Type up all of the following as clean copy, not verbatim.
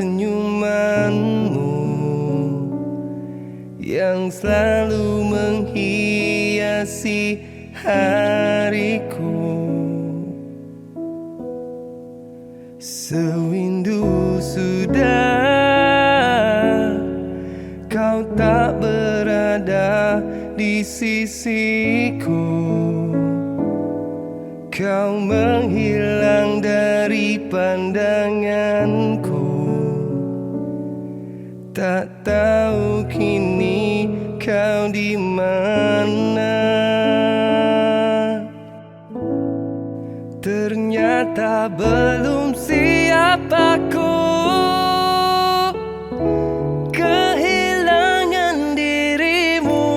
senyumanmu yang selalu menghiasi hariku. Sewindu sudah kau tak berada di sisiku. Kau menghilang dari pandanganku. Tak tahu kini kau di mana. Ternyata belum siap aku kehilangan dirimu.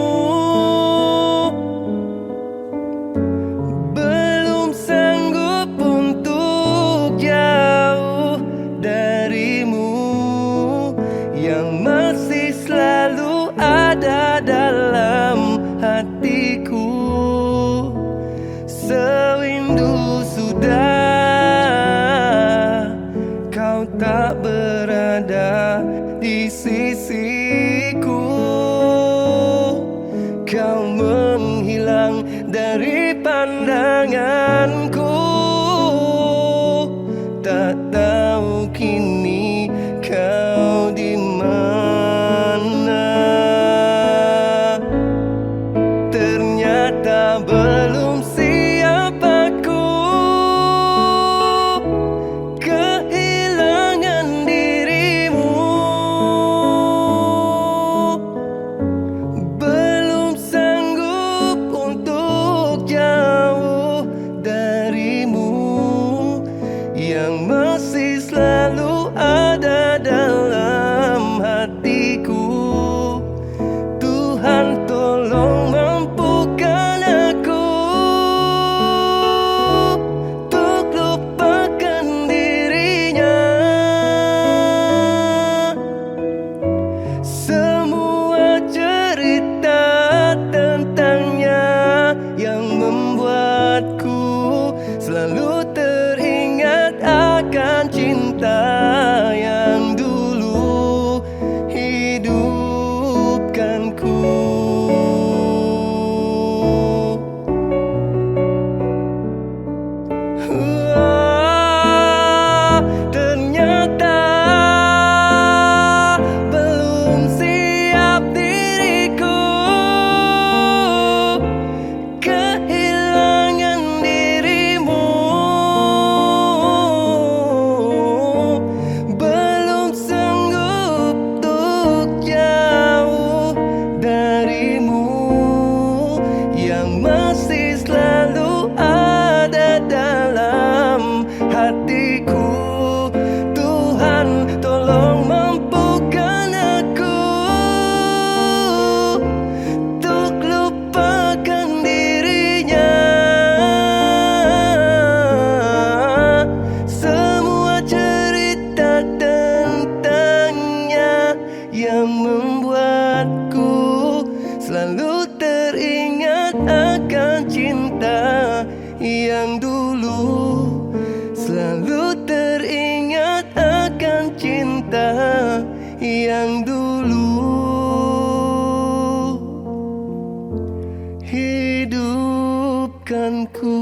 Belum sanggup untuk jauh darimu yang masih selalu ada dalam hatiku. Sewindu sudah kau tak berada di sisiku. Kau menghilang dari pandanganku. Tak tahu kini kau di mana. Ternyata belum siap aku kehilangan dirimu. Belum sanggup untuk jauh darimu yang masih selalu ada dalam hatiku. Tuhan tolong mampukan aku untuk lupakan dirinya. Semua cerita tentangnya yang membuatku selalu teringat akan cinta yang dulu hidupkanku. Ternyata belum siap diriku kehilangan dirimu. Belum sanggup untuk jauh darimu yang masih selalu ada dalam hatiku. Tuhan tolong mampukan aku untuk lupakan dirinya. Semua cerita tentangnya yang membuatku selalu teringat akan cinta yang dulu. Selalu teringat akan cinta yang dulu hidupkanku.